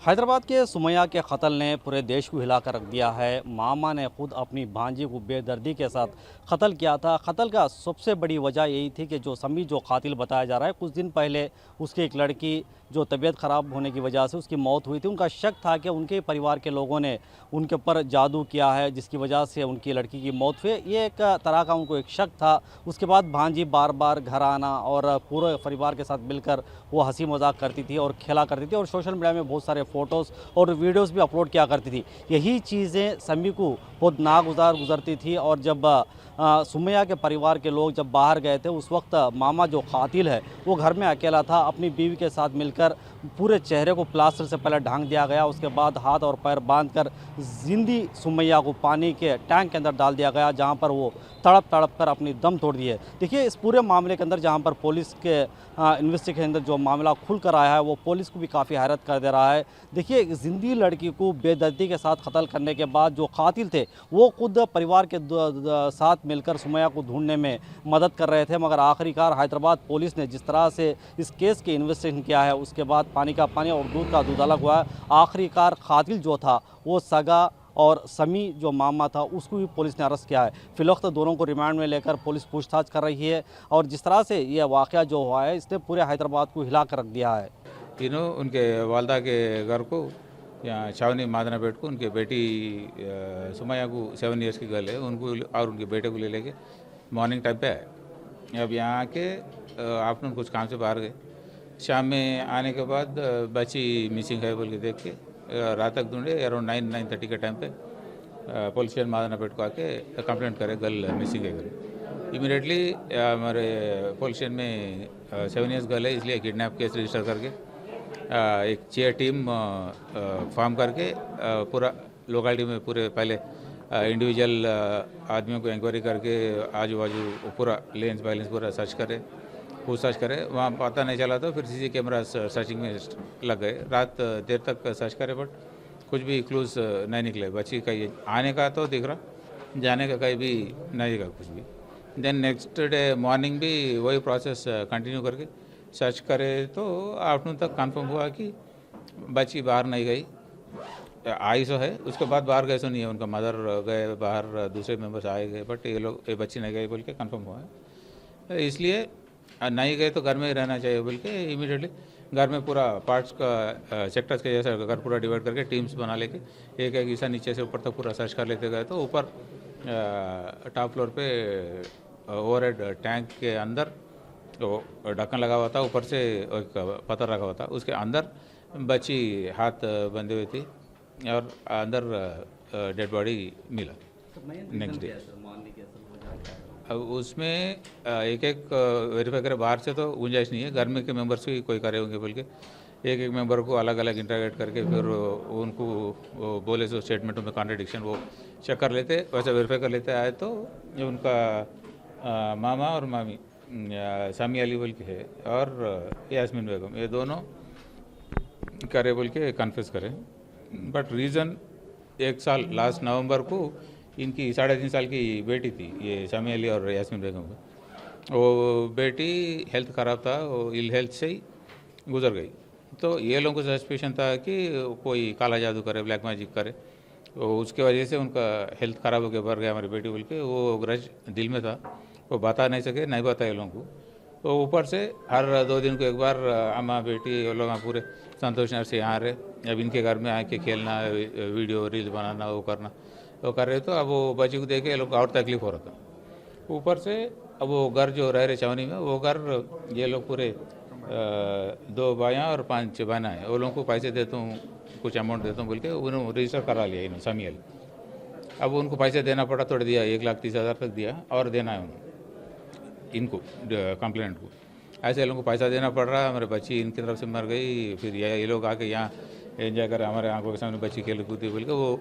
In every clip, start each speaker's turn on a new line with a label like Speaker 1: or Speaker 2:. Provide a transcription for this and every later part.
Speaker 1: हैदराबाद के सुमैया के कत्ल ने पूरे देश को हिला कर रख दिया है। मामा ने खुद अपनी भांजी को बेदर्दी के साथ कत्ल किया था। कत्ल का सबसे बड़ी वजह यही थी कि जो समी जो कातिल बताया जा रहा है, कुछ दिन पहले उसकी एक लड़की जो तबीयत ख़राब होने की वजह से उसकी मौत हुई थी। उनका शक था कि उनके परिवार के लोगों ने उनके ऊपर जादू किया है, जिसकी वजह से उनकी लड़की की मौत हुई। ये एक तरह का उनको एक शक था। उसके बाद भांजी बार बार घर आना और पूरे परिवार के साथ मिलकर वो हंसी मजाक करती थी और खेला करती थी और सोशल मीडिया में बहुत सारे फ़ोटोज़ और वीडियोज़ भी अपलोड किया करती थी। यही चीज़ें समी को बहुत नागुजार गुजरती थी। और जब सुमैया के परिवार के लोग जब बाहर गए थे, उस वक्त मामा जो कातिल है वो घर में अकेला था। अपनी बीवी के साथ मिलकर पूरे चेहरे को प्लास्टर से पहले ढांक दिया गया, उसके बाद हाथ और पैर बांधकर जिंदी सुमैया को पानी के टैंक के अंदर डाल दिया गया, जहां पर वो तड़प तड़प कर अपनी दम तोड़ दिए। देखिए, इस पूरे मामले के अंदर जहां पर पुलिस के इन्वेस्टिगेशन के अंदर जो मामला खुल कर आया है वो पुलिस को भी काफ़ी हैरत कर दे रहा है। देखिए, एक जिंदी लड़की को बेदर्दी के साथ कत्ल करने के बाद जो कातिल थे वो खुद परिवार के साथ मिलकर सुमैया को ढूंढने में मदद कर रहे थे, मगर आखिरकार हैदराबाद पुलिस ने जिस तरह से इस केस के इन्वेस्टिगेशन किया है, उसके बाद पानी का पानी और दूध का दूध अलग हुआ है। आखिरकार कातिल जो था वो सगा और समी जो मामा था उसको भी पुलिस ने अरेस्ट किया है। फिलवक्त दोनों को रिमांड में लेकर पुलिस पूछताछ कर रही है और जिस तरह से ये वाक़या जो हुआ है इसने पूरे हैदराबाद को हिला कर रख दिया है।
Speaker 2: तीनों उनके वालदा के घर को यहाँ छावनी मादनापेट को उनके बेटी सुमैया को 7 इयर्स की गर्ल है, उनको और उनके बेटे को ले लेके मॉर्निंग टाइम पे आए। अब यहाँ के आफ्टरनून कुछ काम से बाहर गए। शाम में आने के बाद बच्ची मिसिंग है बोल के देख के रात तक ढूंढे। अराउंड 9-9:30 के टाइम पे पुलिस स्टेशन मादनापेट को आके कंप्लेंट करे गर्ल मिसिंग है गर्ल। इमीडिएटली हमारे पुलिस स्टेशन में 7 इयर्स गर्ल है, इसलिए किडनैप केस रजिस्टर करके एक चेयर टीम फॉर्म करके पूरा लोकेलिटी में पूरे पहले इंडिविजुअल आदमियों को इंक्वायरी करके आजू बाजू पूरा लेंस बाय लेंस पूरा सर्च करे, पूछताछ करे। वहाँ पता नहीं चला तो फिर सीसी कैमरा सर्चिंग में लग गए। रात देर तक सर्च करे बट कुछ भी क्लूज नहीं निकले। बच्ची का ये आने का तो दिख रहा, जाने का कहीं भी नहीं दिखा कुछ भी। देन नेक्स्ट डे मॉर्निंग भी वही प्रोसेस कंटिन्यू करके सर्च करे तो आफ्टरनून तक कंफर्म हुआ कि बच्ची बाहर नहीं गई। आई सो है, उसके बाद बाहर गए सो नहीं है। उनका मदर गए बाहर, दूसरे मेंबर्स आए गए, बट ये बच्ची नहीं गई बोल के कंफर्म हुआ है। इसलिए नहीं गए तो घर में ही रहना चाहिए बोल के इमीडिएटली घर में पूरा पार्ट्स का सेक्टर्स के जैसा घर पूरा डिवाइड करके टीम्स बना लेके एक एक हिस्सा नीचे से ऊपर तक पूरा सर्च कर लेते गए। तो ऊपर टॉप फ्लोर पे ओवरहेड टैंक के अंदर तो ढक्कन लगा हुआ था, ऊपर से एक पत्थर रखा हुआ था, उसके अंदर बच्ची हाथ बंधे हुए थी और अंदर डेड बॉडी मिला नेक्स्ट डे। अब उसमें एक एक वेरीफाई करे, बाहर से तो गुंजाइश नहीं है। घर में के मेंबर्स भी कोई करे होंगे बोल के एक एक मेंबर को अलग अलग इंटरगेट करके फिर उनको बोले सो स्टेटमेंटों में कॉन्ट्रडिक्शन वो चेक कर लेते, वैसे वेरीफाई कर लेते आए तो ये उनका मामा और मामी सामी अली बोल के है और यास्मीन बेगम, ये दोनों करे बोल के कन्फेस करें। बट रीज़न 1 साल लास्ट नवंबर को इनकी 3.5 साल की बेटी थी, ये सामी अली और यास्मीन बेगम को। वो बेटी हेल्थ ख़राब था, वो इल हेल्थ से ही गुजर गई। तो ये लोगों को सस्पेशन था कि कोई काला जादू करे, ब्लैक मैजिक करे, तो उसके वजह से उनका हेल्थ ख़राब होकर मर गया हमारी बेटी बोल के वो ग्रज दिल में था, वो बता नहीं सके, नहीं बताए लोगों को। तो ऊपर से हर 2 दिन को एक बार अम्मा बेटी वो लोग पूरे संतोष नगर से यहाँ रहे। अब इनके घर में आके खेलना, वीडियो रील बनाना, वो करना वो कर रहे। तो अब वो बच्ची को देख के लोग और तकलीफ हो रहा था। ऊपर से अब वो घर जो रह रहे छावनी में, वो घर ये लोग पूरे 2 भाइयाँ और 5 बहना है, वो लोगों को पैसे देता हूँ, कुछ अमाउंट देता हूँ बोल के उन्होंने रजिस्टर करा लिया इन्होंने सामी अली। अब उनको पैसे देना पड़ा, थोड़ा दिया, 1,30,000 तक दिया और देना है उन्होंने इनको कंप्लेंट को। ऐसे लोगों को पैसा देना पड़ रहा है। हमारे बच्ची इनकी तरफ से मर गई, फिर ये लोग आके यहाँ एंजॉय कर हमारे आंखों के सामने बच्ची खेल कूदी बोल के वो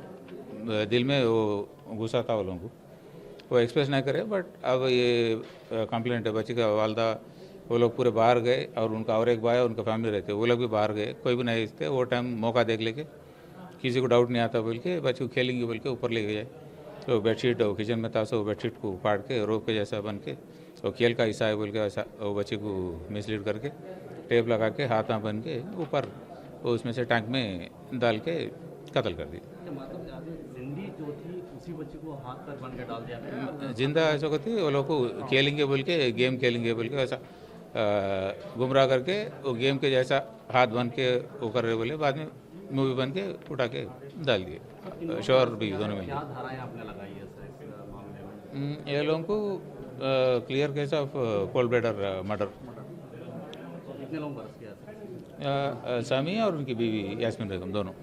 Speaker 2: दिल में वो गुस्सा था वो लोगों को, वो एक्सप्रेस नहीं करे। बट अब ये कंप्लेंट है बच्ची का वालदा, वो लोग पूरे बाहर गए और उनका और एक भाई उनका फैमिली रहते, वो लोग भी बाहर गए, कोई भी नहीं थे। वो टाइम मौका देख लेके किसी को डाउट नहीं आता बोल के बच्ची को खेलेंगे बोल के ऊपर ले गए। तो बेडशीट वो किचन में था, सो बेडशीट को फाड़ के रोप के जैसा बन के तो खेल का हिस्सा है बोल के ऐसा वो बच्चे को मिसलीड करके टेप लगा के हाथ में बन के ऊपर वो उसमें से टैंक में डाल के कत्ल कर दिया।
Speaker 1: मतलब जिंदी जो थी उसी बच्ची को हाथ पैर बांध के डाल दिया गया।
Speaker 2: जिंदा ऐसा होती वो लोग को खेलेंगे बोल के गेम खेलेंगे बोल के ऐसा गुमराह करके वो गेम के जैसा हाथ बन के वो कर रहे बोले, बाद में मूवी बन के उठा के डाल दिए, शोहर भी दोनों में।
Speaker 1: क्या धाराएं आपने लगाई है सर इस मामले में?
Speaker 2: ये लोगों को clear case of cold bladder murder,
Speaker 1: तो कितने लोग बरस गया सर?
Speaker 2: सामी और उनकी बीवी यास्मीन बेगम दोनों।